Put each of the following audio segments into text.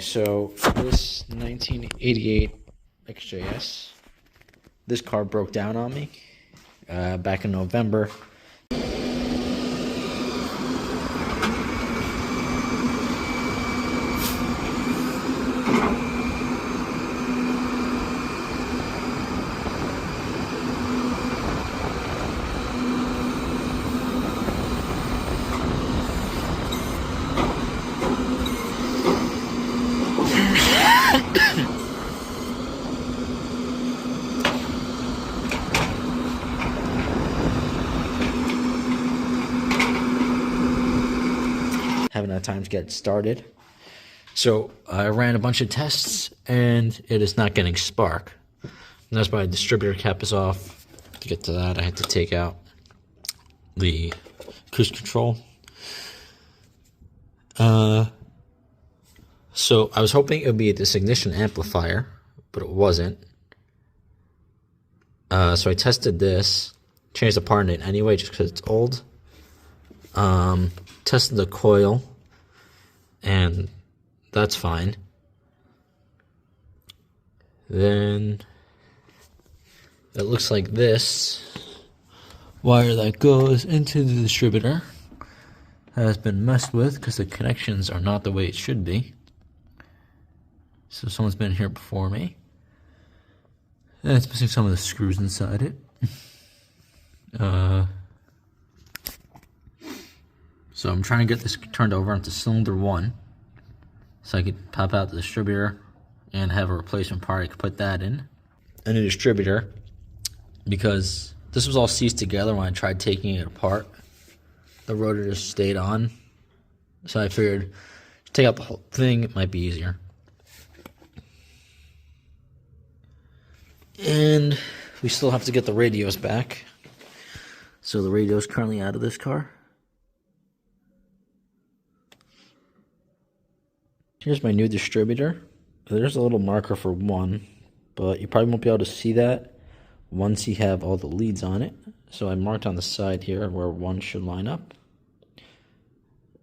so this 1988 XJS, this car broke down on me back in November. Haven't had time to get started. So I ran a bunch of tests and it is not getting spark. And that's why the distributor cap is off. To get to that, I had to take out the cruise control. So I was hoping it would be this ignition amplifier, but it wasn't. So I tested this, changed the part in it anyway just because it's old. Tested the coil, and that's fine. Then it looks like this wire that goes into the distributor has been messed with because the connections are not the way it should be. So someone's been here before me, and it's missing some of the screws inside it. So I'm trying to get this turned over onto cylinder 1 so I could pop out the distributor and have a replacement part. I could put that in. And a distributor, because this was all seized together when I tried taking it apart. The rotor just stayed on. So I figured, take out the whole thing, it might be easier. And we still have to get the radios back. So the radio is currently out of this car. Here's my new distributor. There's a little marker for 1, but you probably won't be able to see that once you have all the leads on it. So I marked on the side here where 1 should line up.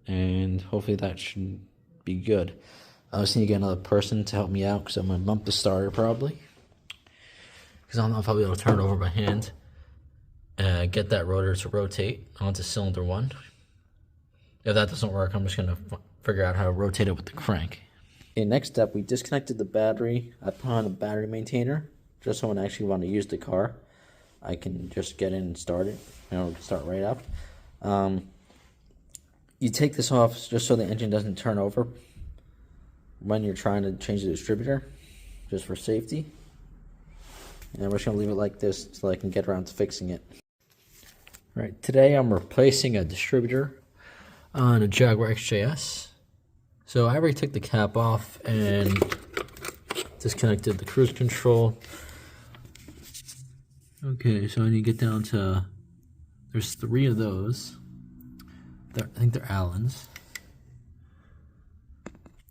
And hopefully that should be good. I just need to get another person to help me out because I'm going to bump the starter probably. Because I don't know if I'll be able to turn it over by hand. Get that rotor to rotate onto cylinder 1. If that doesn't work, I'm just going to figure out how to rotate it with the crank. Okay, next step, we disconnected the battery. I put on a battery maintainer, just so when I actually want to use the car, I can just get in and start it. We can start right up. You take this off just so the engine doesn't turn over when you're trying to change the distributor, just for safety. And we're just going to leave it like this until I can get around to fixing it. All right, today I'm replacing a distributor on a Jaguar XJS. So I already took the cap off and disconnected the cruise control. Okay, so I need to get down to, there's 3 of those. I think they're Allens.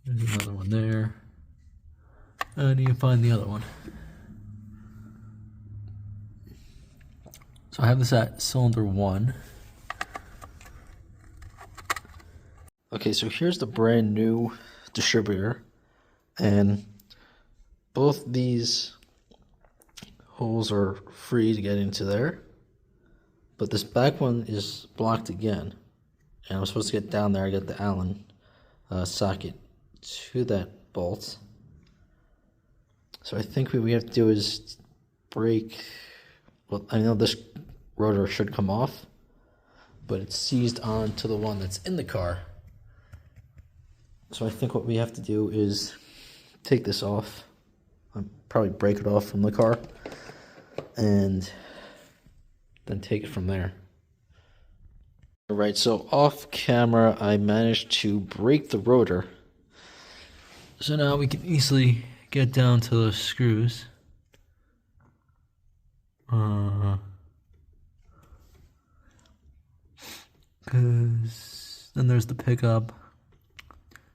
There's another one there. I need to find the other one. So I have this at cylinder 1. Okay, so here's the brand new distributor, and both these holes are free to get into there, but this back one is blocked again, and I'm supposed to get down there. I get the Allen socket to that bolt. So I think what we have to do is break, well, I know this rotor should come off, but it's seized onto the one that's in the car. So I think what we have to do is take this off. I'll probably break it off from the car and then take it from there. Alright, so off camera I managed to break the rotor. So now we can easily get down to those screws. Because then there's the pickup.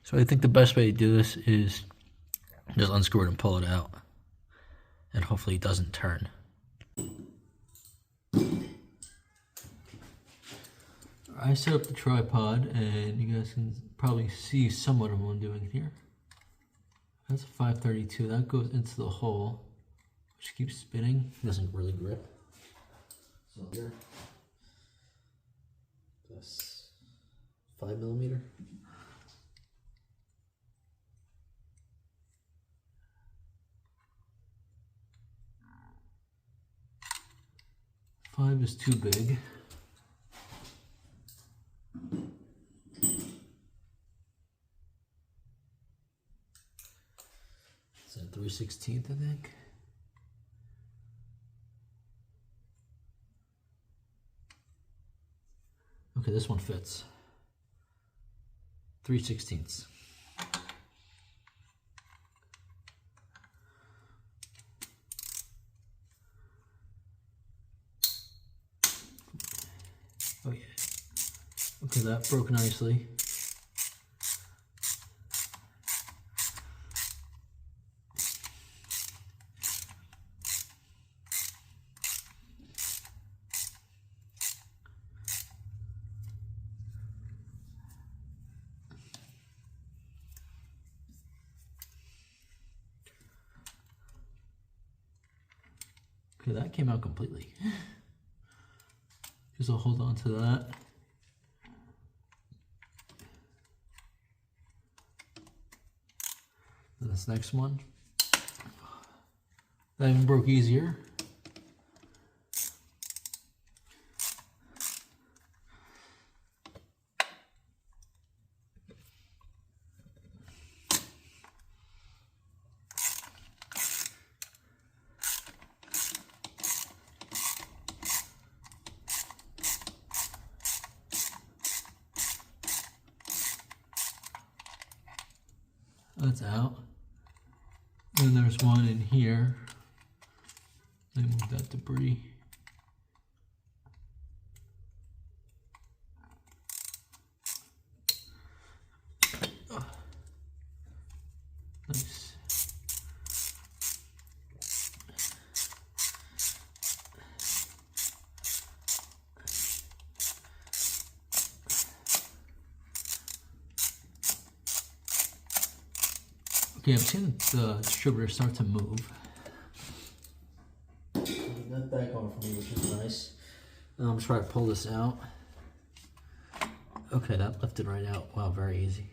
So I think the best way to do this is just unscrew it and pull it out. And hopefully it doesn't turn. I set up the tripod and you guys can probably see somewhat of what I'm doing here. That's a 532. That goes into the hole, which keeps spinning. Doesn't really grip. So here, that's 5mm. Five is too big. It's at 3/16, I think. Okay, this one fits. 3/16. Oh yeah. Okay, that broke nicely. Okay, that came out completely. Just I'll hold on to that. And this next one, that even broke easier. That's out. Then there's one in here. Let me move that debris. Nice. Okay, I'm seeing the distributor start to move. That back on for me, which is nice. I'm trying to pull this out. Okay, that lifted right out. Wow, very easy.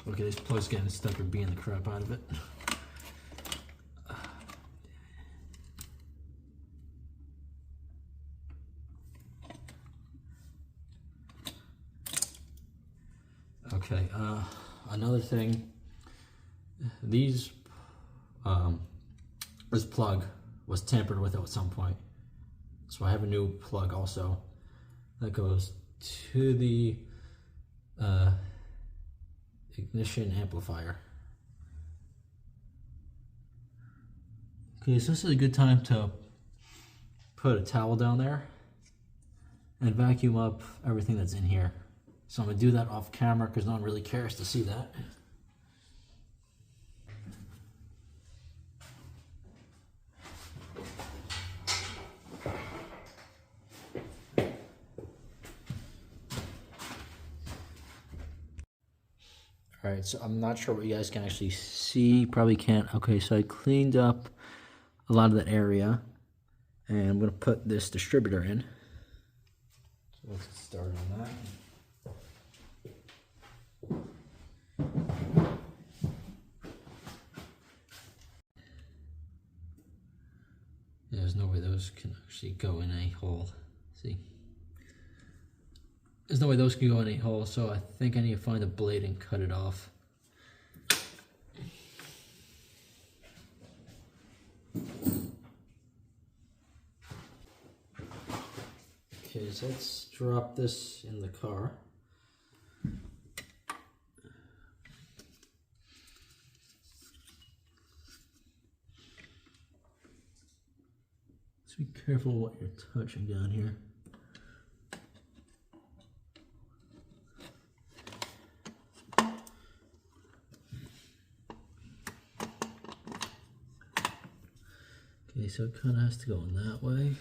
Okay, this plug's getting stuck or being the crap out of it. Okay, another thing, this plug was tampered with at some point. So I have a new plug also that goes to the ignition amplifier. Okay, so this is a good time to put a towel down there and vacuum up everything that's in here. So I'm going to do that off camera because no one really cares to see that. Alright, so I'm not sure what you guys can actually see. Probably can't. Okay, so I cleaned up a lot of that area. And I'm going to put this distributor in. So let's get started on that. There's no way those can actually go in a hole. See? There's no way those can go in a hole, so I think I need to find a blade and cut it off. Okay, so let's drop this in the car. Let's be careful what you're touching down here. Okay, so it kind of has to go in that way.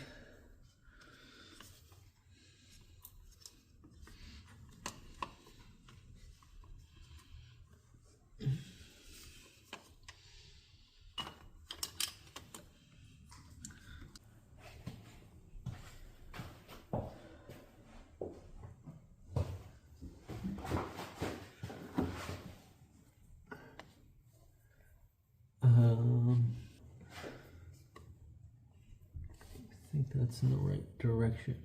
I think that's in the right direction.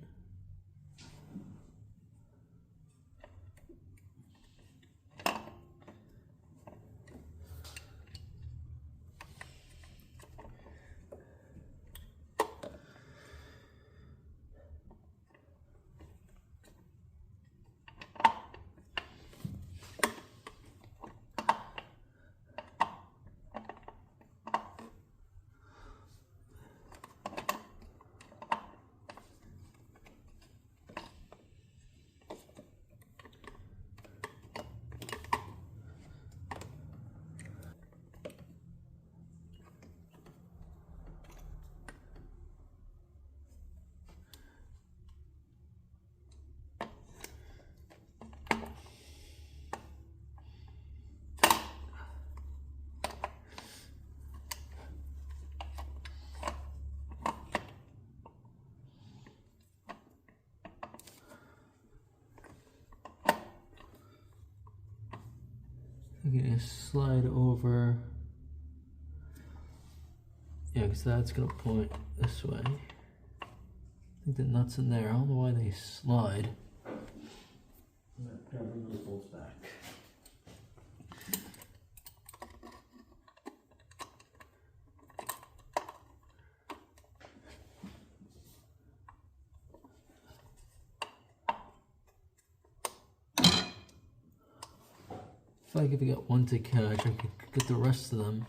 I'm gonna slide over. Yeah, because that's gonna point this way. I think the nuts in there. I don't know why they slide. I'm gonna bring those bolts back. If I could get one to catch, I could get the rest of them.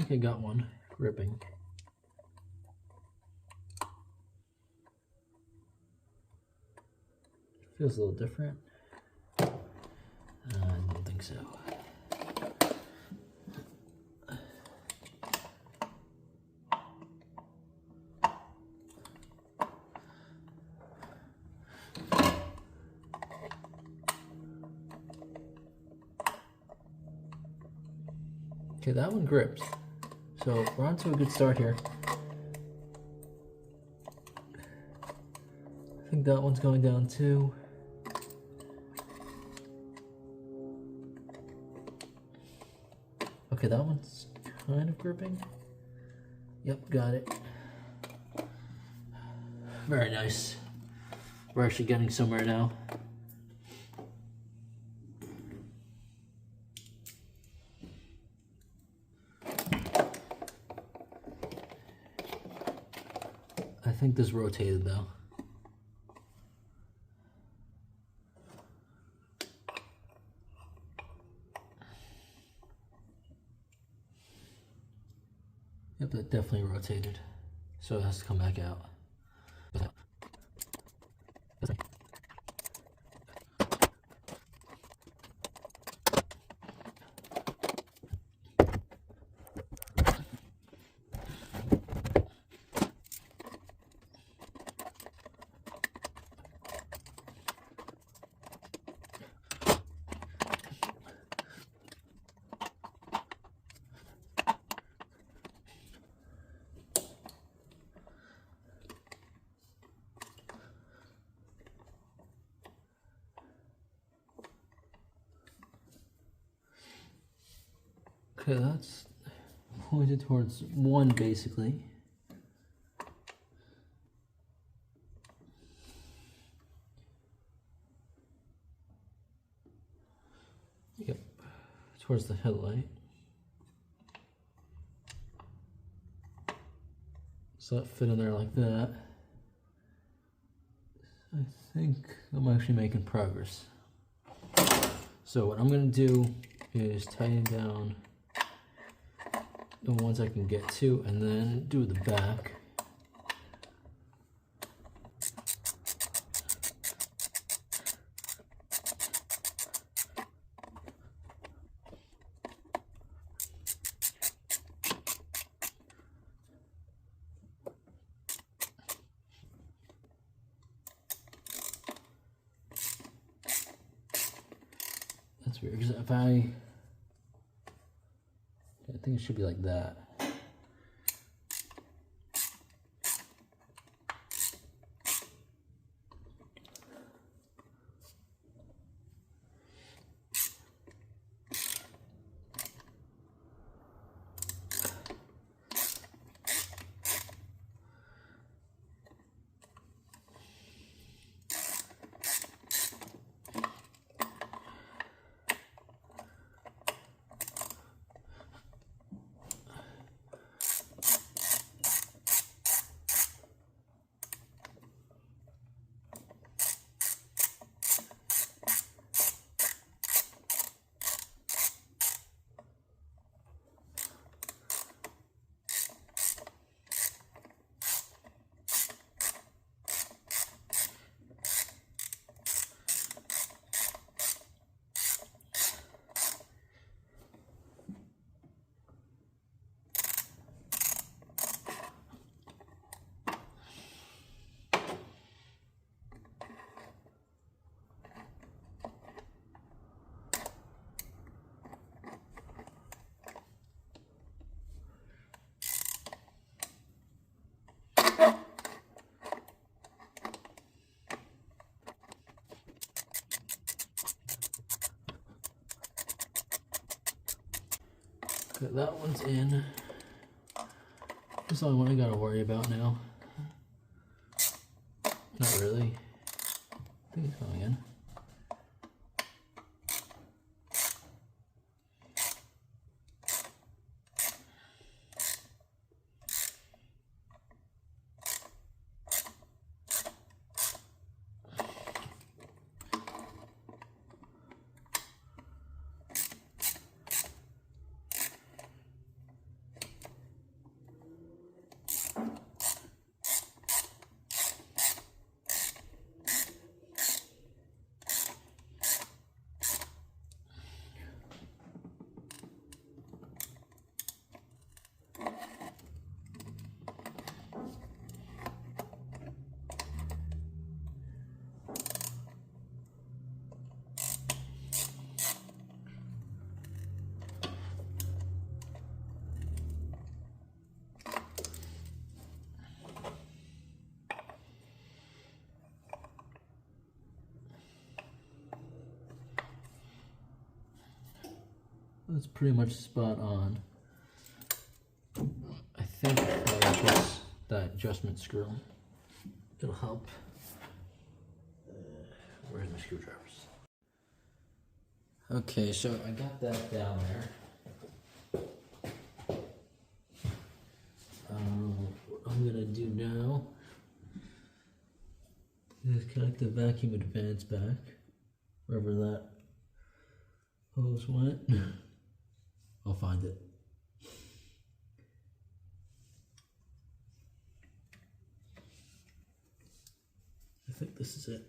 think I got one gripping. Feels a little different. I don't think so. Okay, that one grips. So we're on to a good start here. I think that one's going down too. Okay, that one's kind of gripping. Yep, got it. Very nice. We're actually getting somewhere now. I think this rotated though. Yep, that definitely rotated. So it has to come back out. Okay, that's pointed towards one basically. Yep, towards the headlight. So that fit in there like that. I think I'm actually making progress. So what I'm gonna do is tighten down the ones I can get to and then do the back. That's weird because if I think it should be like that. Okay, that one's in. That's the only one I gotta worry about now. Not really. I think it's going in. That's pretty much spot on. I think just that adjustment screw. It'll help. Where's my screwdrivers? Okay, so I got that down there. What I'm gonna do now is connect the vacuum advance back, wherever that hose went. I'll find it. I think this is it.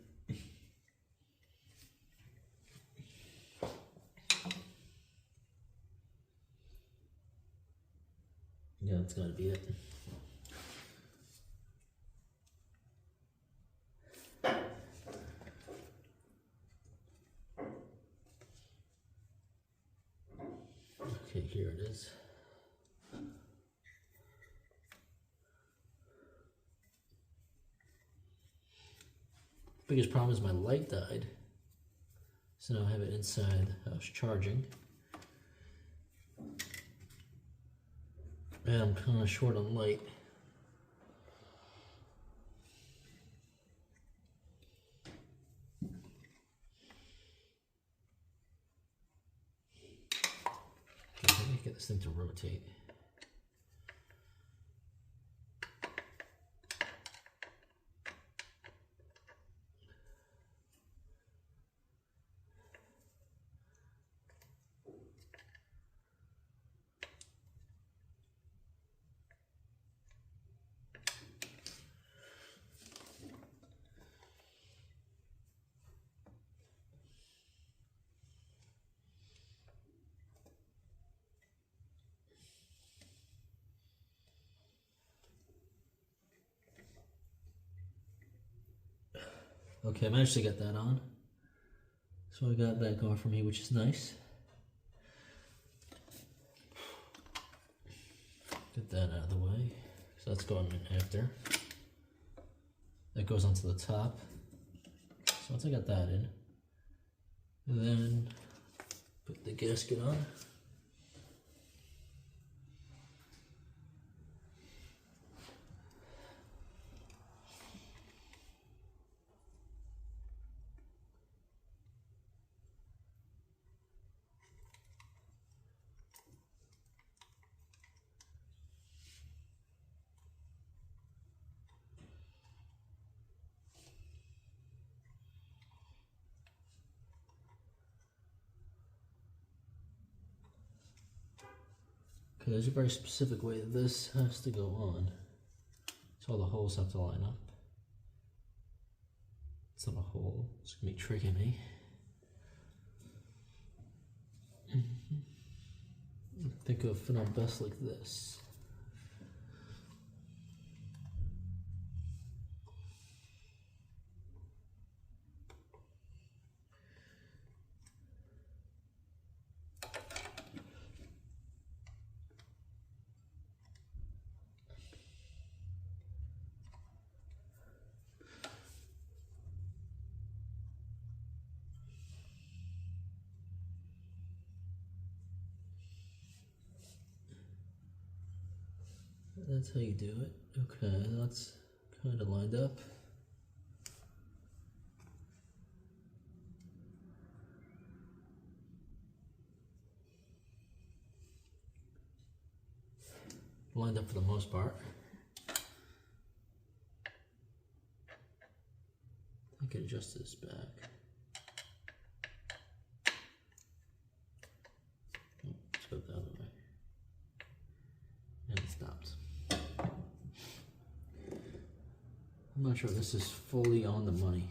Yeah, that's gotta be it. Okay, here it is. Biggest problem is my light died. So now I have it inside the house charging. And I'm kind of short on light. Okay, let me get this thing to rotate. Okay, I managed to get that on. So I got that going for me, which is nice. Get that out of the way. So that's going in after. That goes onto the top. So once I got that in, then put the gasket on. Okay, there's a very specific way this has to go on. So all the holes have to line up. It's not a hole, it's gonna be tricking me. Think of it on best like this. That's how you do it. Okay, that's kind of lined up. Lined up for the most part. I can adjust this back. Let's go the other way. And it stops. I'm not sure if this is fully on the money,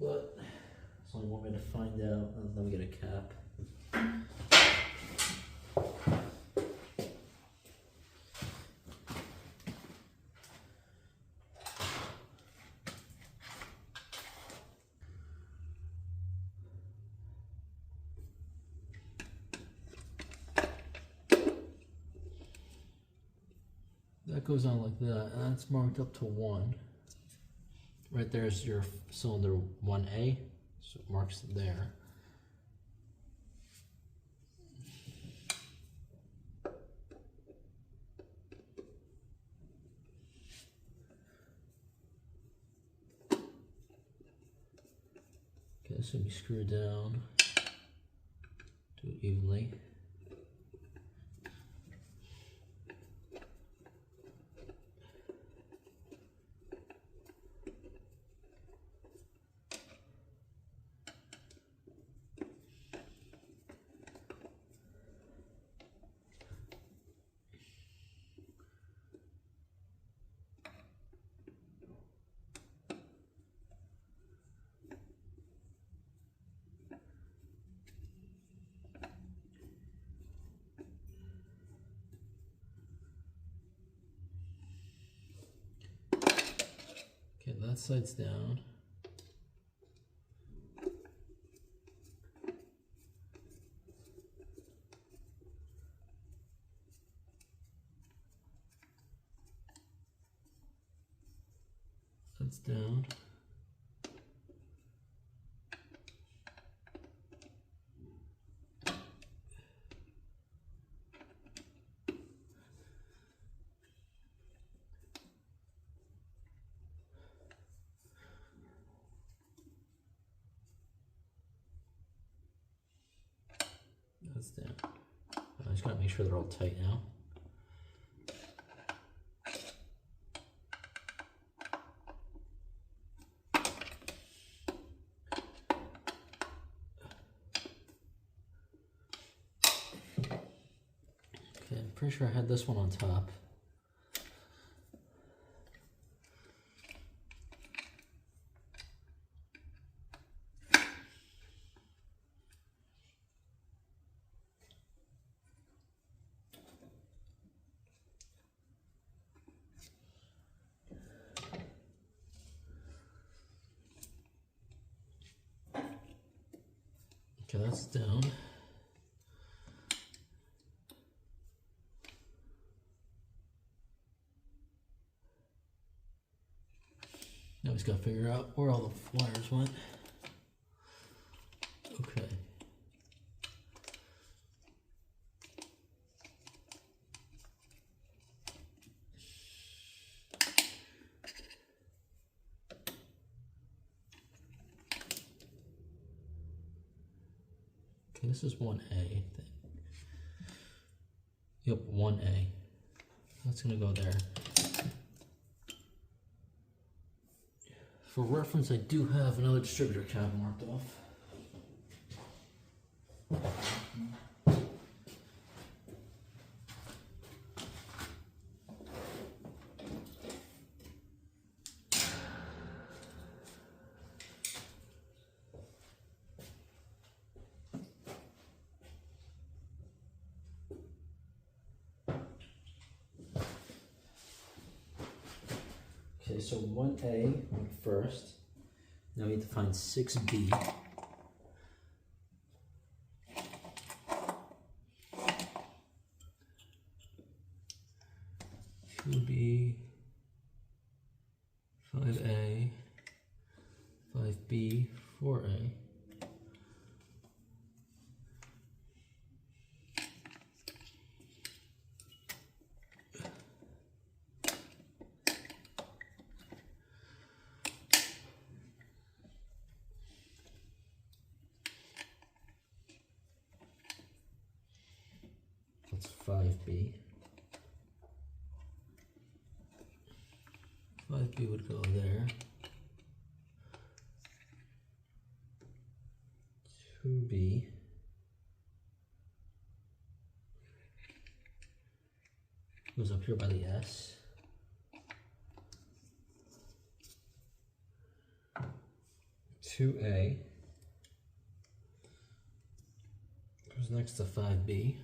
but it's only one way to find out. Let me get a cap. That goes on like that, and that's marked up to 1. Right there is your cylinder 1A, so it marks there. this will be screwed down. Do it evenly. Okay, that side's down. That's down. That's down. I just gotta make sure they're all tight now. Okay, I'm pretty sure I had this one on top. Okay, that's down. Now we just gotta figure out where all the wires went. Okay. Okay, this is 1A, I think. Yep, 1A. That's gonna go there. For reference, I do have another distributor cab marked off. Okay, so 1A went first. Now we need to find 6B. Should be 5A, 5B, 4A. That's 5B. 5B would go there. 2B. Goes up here by the S. 2A. Goes next to 5B.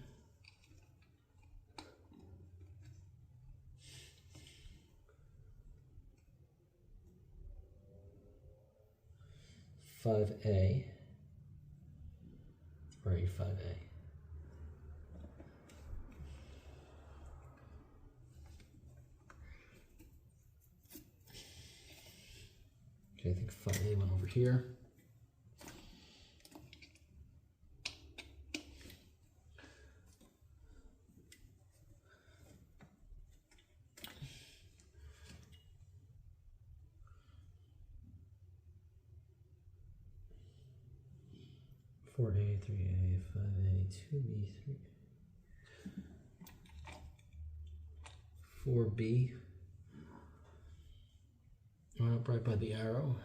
5A, or 5A. Okay, I think 5A went over here. 4A, 3A, 5A, 2B, 3, 4B. Up right by the arrow.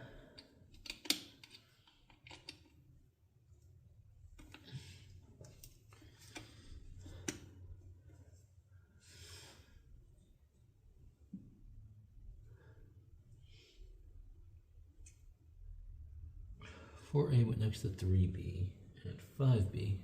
Four A went next to 3B and 5B.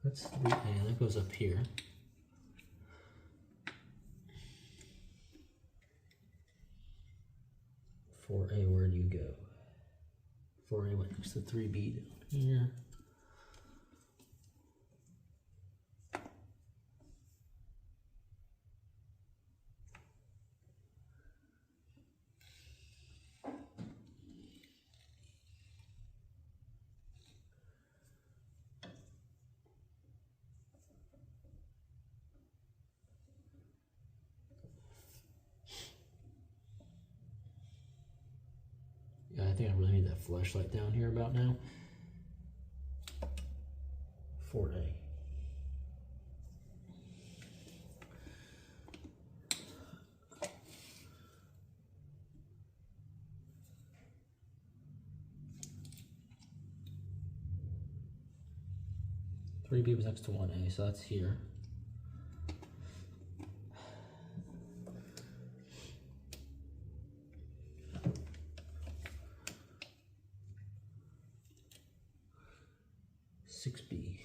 That's 3A, that goes up here. 4A, where do you go? 4A went next to 3B down here. Yeah, I think I really need that flashlight down here about now. 4A. Three B was next to 1A, so that's here. Six B.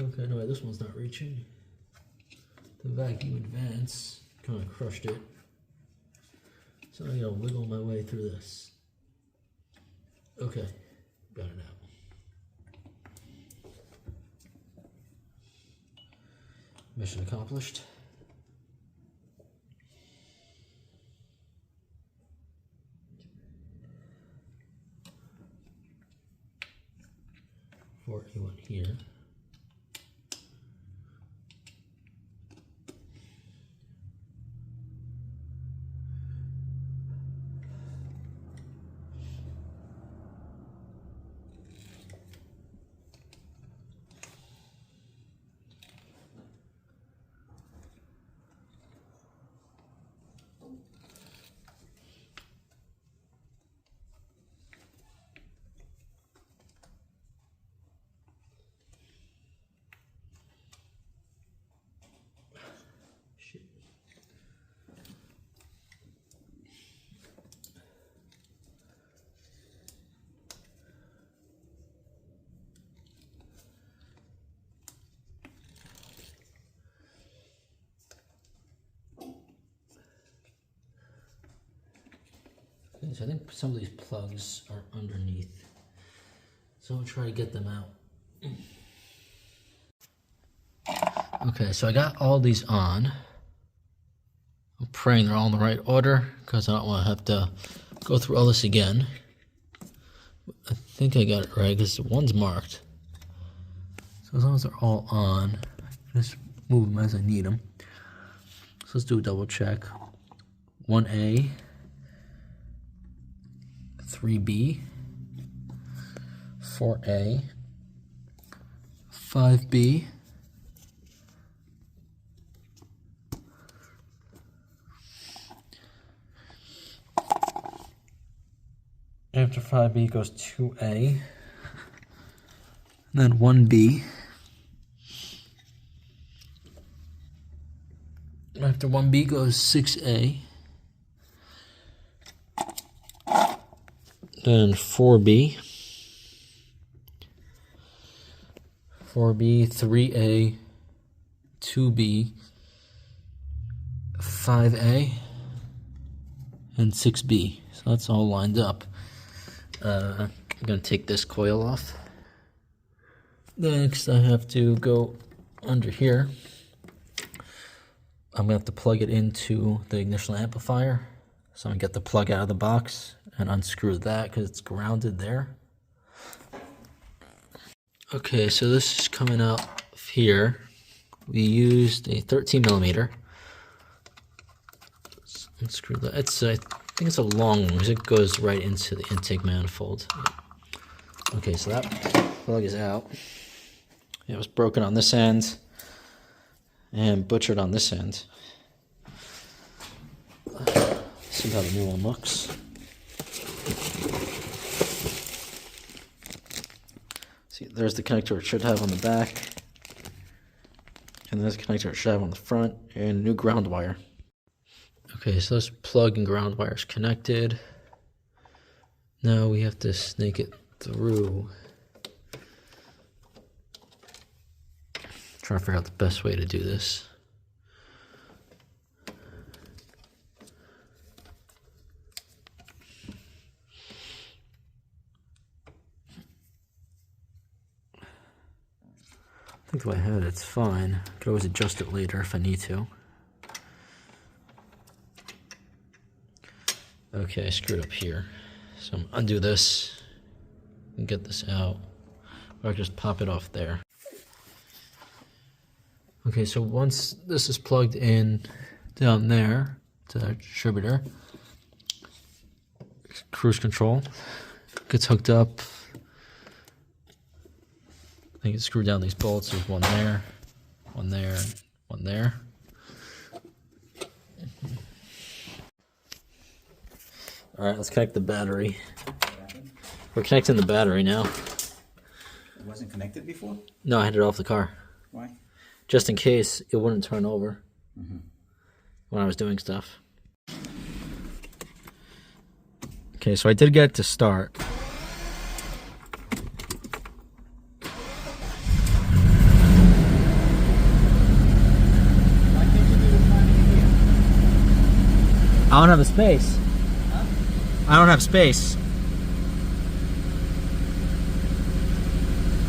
Okay, no, this one's not reaching. The vacuum advance kind of crushed it. So I gotta wiggle my way through this. Okay, got it out. Mission accomplished. For A1 here. Okay, so I think some of these plugs are underneath. So I'll try to get them out. Okay, so I got all these on. I'm praying they're all in the right order because I don't want to have to go through all this again. I think I got it right because one's marked. So as long as they're all on, just move them as I need them. So let's do a double check. 1A, 3B, 4A, 5B, after 5B goes 2A, then 1B. After 1B goes 6A, then 4B, 4B, 3A, 2B, 5A, and 6B. So that's all lined up. I'm going to take this coil off. Next, I have to go under here. I'm going to have to plug it into the ignition amplifier. So I'm going to get the plug out of the box and unscrew that because it's grounded there. Okay, so this is coming out of here. We used a 13 millimeter. Let's unscrew that. I think it's a long one because it goes right into the intake manifold. Okay, so that plug is out. It was broken on this end and butchered on this end. See how the new one looks. See, there's the connector it should have on the back. And there's the connector it should have on the front. And new ground wire. Okay, so this plug and ground wire is connected. Now we have to snake it through. Trying to figure out the best way to do this. I think the way I have it, it's fine. I could always adjust it later if I need to. Okay, I screwed up here. So I'm gonna undo this and get this out. Or I can just pop it off there. Okay, so once this is plugged in down there to the distributor, cruise control gets hooked up. I think it's screwed down these bolts. There's one there, one there, one there. All right, let's connect the battery. We're connecting the battery now. It wasn't connected before? No, I had it off the car. Why? Just in case it wouldn't turn over when I was doing stuff. Okay, so I did get it to start. Why can't you do this one in here? I don't have a space. Huh? I don't have space.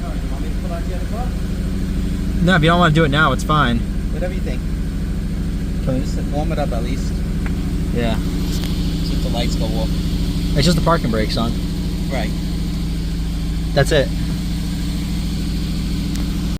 Oh, you want me to pull out the other car? No, if you don't want to do it now, it's fine. Whatever you think. Can we just warm it up at least? Yeah. See if the lights go off. It's just the parking brakes on. Right. That's it.